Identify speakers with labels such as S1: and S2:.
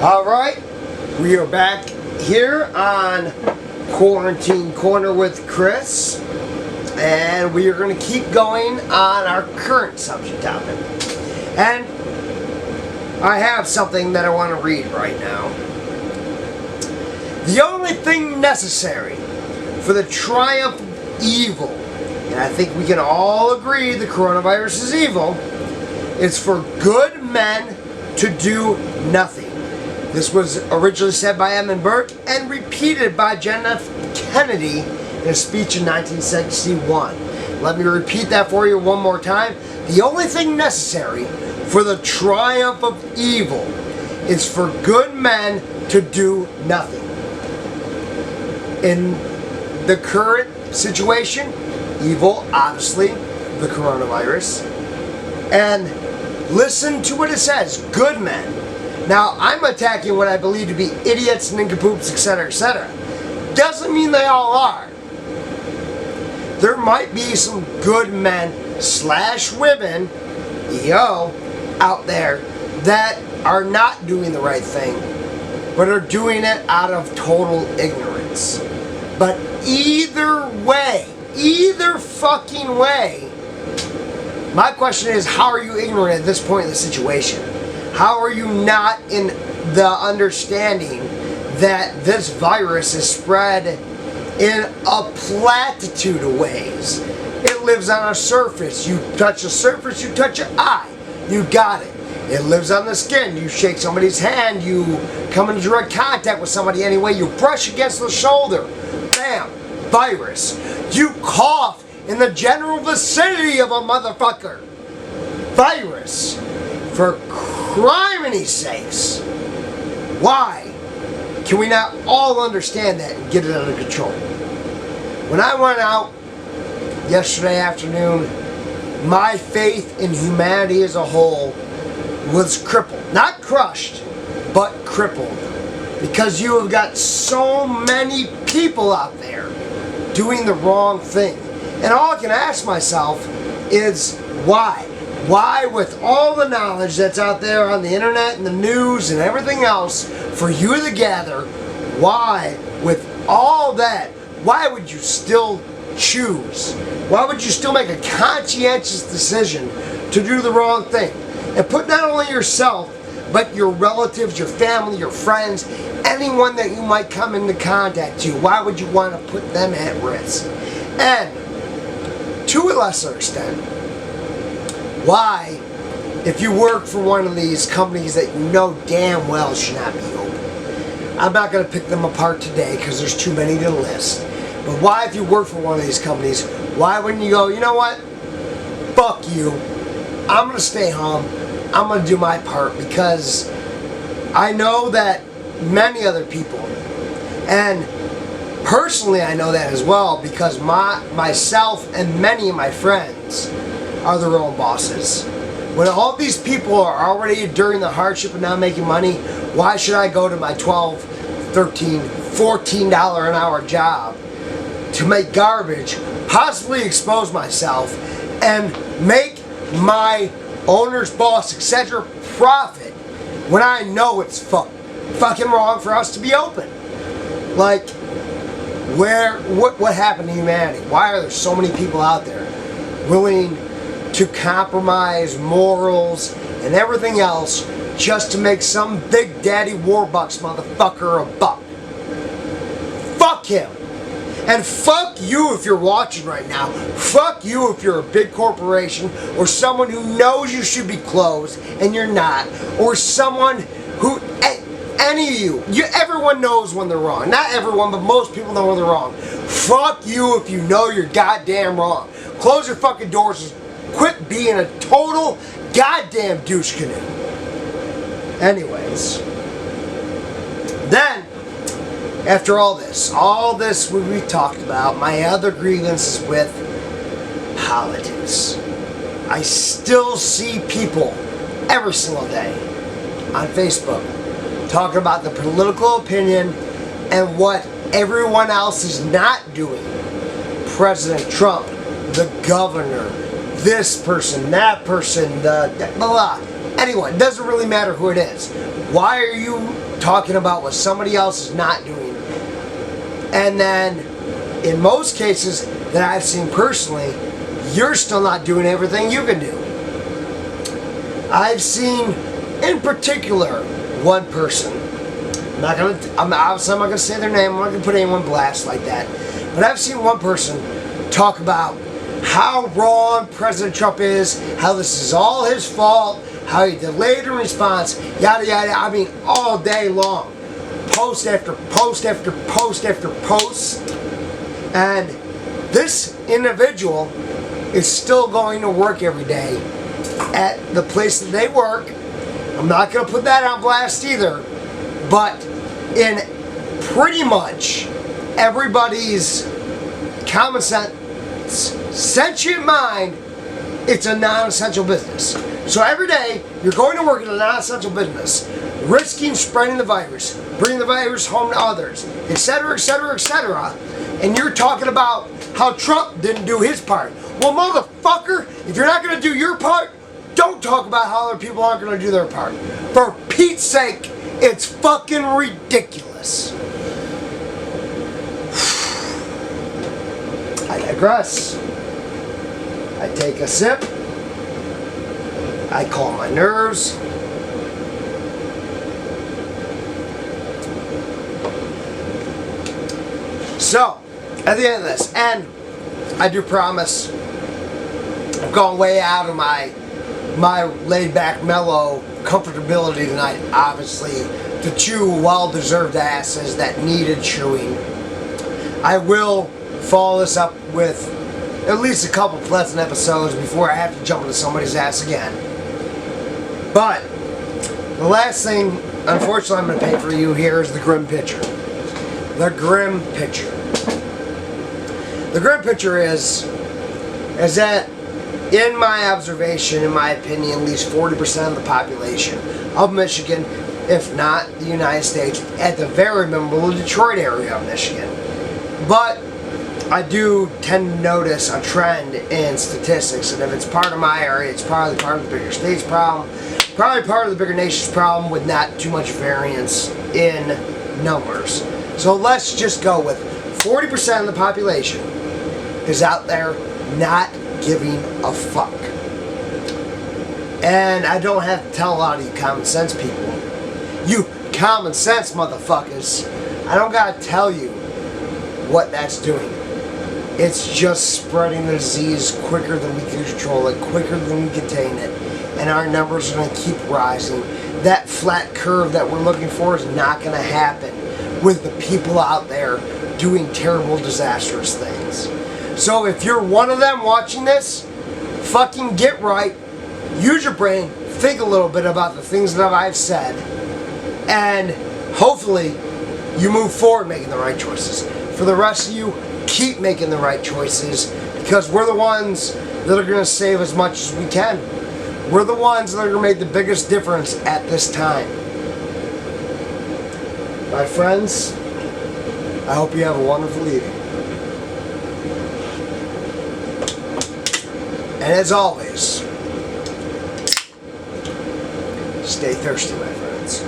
S1: Alright, we are back here on Quarantine Corner with Chris, and we are going to keep going on our current subject topic. And I have something that I want to read right now. The only thing necessary for the triumph of evil, and I think we can all agree the coronavirus is evil, is for good men to do nothing. This was originally said by Edmund Burke and repeated by John F. Kennedy in a speech in 1961. Let me repeat that for you one more time. The only thing necessary for the triumph of evil is for good men to do nothing. In the current situation, evil, obviously, the coronavirus. And listen to what it says, good men. Now, I'm attacking what I believe to be idiots, nincompoops, etc., etc. Doesn't mean they all are. There might be some good men / women, EO, out there that are not doing the right thing, but are doing it out of total ignorance. But either way, either fucking way, my question is, how are you ignorant at this point in the situation? How are you not in the understanding that this virus is spread in a platitude of ways? It lives on a surface. You touch a surface, you touch an eye. You got it. It lives on the skin. You shake somebody's hand, you come into direct contact with somebody anyway, you brush against the shoulder. Bam! Virus. You cough in the general vicinity of a motherfucker. Virus. For criminy sakes. Why can we not all understand that and get it under control? When I went out yesterday afternoon, my faith in humanity as a whole was crippled. Not crushed, but crippled. Because you have got so many people out there doing the wrong thing. And all I can ask myself is, why? Why, with all the knowledge that's out there on the internet and the news and everything else, for you to gather, why, with all that, why would you still choose? Why would you still make a conscientious decision to do the wrong thing? And put not only yourself, but your relatives, your family, your friends, anyone that you might come into contact to, why would you want to put them at risk? And, to a lesser extent, why, if you work for one of these companies that you know damn well should not be open, I'm not going to pick them apart today because there's too many to list, but why, if you work for one of these companies, why wouldn't you go, you know what, fuck you, I'm going to stay home, I'm going to do my part, because I know that many other people, and personally I know that as well, because myself and many of my friends are their own bosses. When all these people are already during the hardship and not making money, why should I go to my $12, $13, $14 an hour job to make garbage, possibly expose myself, and make my owner's boss, etc. profit when I know it's fucking wrong for us to be open? Like, what happened to humanity? Why are there so many people out there willing to compromise morals and everything else just to make some big daddy Warbucks motherfucker a buck? Fuck him. And fuck you if you're watching right now. Fuck you if you're a big corporation or someone who knows you should be closed and you're not, or someone who, any of you, everyone knows when they're wrong. Not everyone, but most people know when they're wrong. Fuck you if you know you're goddamn wrong. Close your fucking doors. Quit being a total goddamn douche canoe. Anyways, then, after all this we talked about, my other grievances with politics. I still see people every single day on Facebook talking about the political opinion and what everyone else is not doing. President Trump, the governor, this person, that person, the blah, blah, anyone. It doesn't really matter who it is. Why are you talking about what somebody else is not doing? And then, in most cases that I've seen personally, you're still not doing everything you can do. I've seen, in particular, one person. I'm not gonna say their name. I'm not gonna put anyone blast like that. But I've seen one person talk about how wrong President Trump is, how this is all his fault, how he delayed a response, yada yada. I mean, all day long, post after post after post after post, and this individual is still going to work every day at the place that they work. I'm not going to put that on blast either, but in pretty much everybody's common sense, sentient mind, it's a non-essential business. So every day, you're going to work in a non-essential business, risking spreading the virus, bringing the virus home to others, etc., etc., etc., and you're talking about how Trump didn't do his part. Well, motherfucker, if you're not going to do your part, don't talk about how other people aren't going to do their part. For Pete's sake, it's fucking ridiculous. I digress. I take a sip. I calm my nerves. So, at the end of this, and I do promise, I'm going way out of my laid-back, mellow comfortability tonight, obviously, to chew well-deserved asses that needed chewing. I will follow this up with at least a couple pleasant episodes before I have to jump into somebody's ass again. But the last thing, unfortunately, I'm going to pay for you here is the grim picture. The grim picture. The grim picture is that, in my observation, in my opinion, at least 40% of the population of Michigan, if not the United States, at the very memorable Detroit area of Michigan. But I do tend to notice a trend in statistics, and if it's part of my area, it's probably part of the bigger state's problem, probably part of the bigger nation's problem with not too much variance in numbers. So let's just go with 40% of the population is out there not giving a fuck. And I don't have to tell a lot of you common sense people. You common sense motherfuckers, I don't gotta tell you what that's doing. It's just spreading the disease quicker than we can control it, quicker than we contain it, and our numbers are going to keep rising. That flat curve that we're looking for is not going to happen with the people out there doing terrible, disastrous things. So if you're one of them watching this, fucking get right, use your brain, think a little bit about the things that I've said, and hopefully you move forward making the right choices. For the rest of you, keep making the right choices, because we're the ones that are going to save as much as we can. We're the ones that are going to make the biggest difference at this time. My friends, I hope you have a wonderful evening. And as always, stay thirsty, my friends.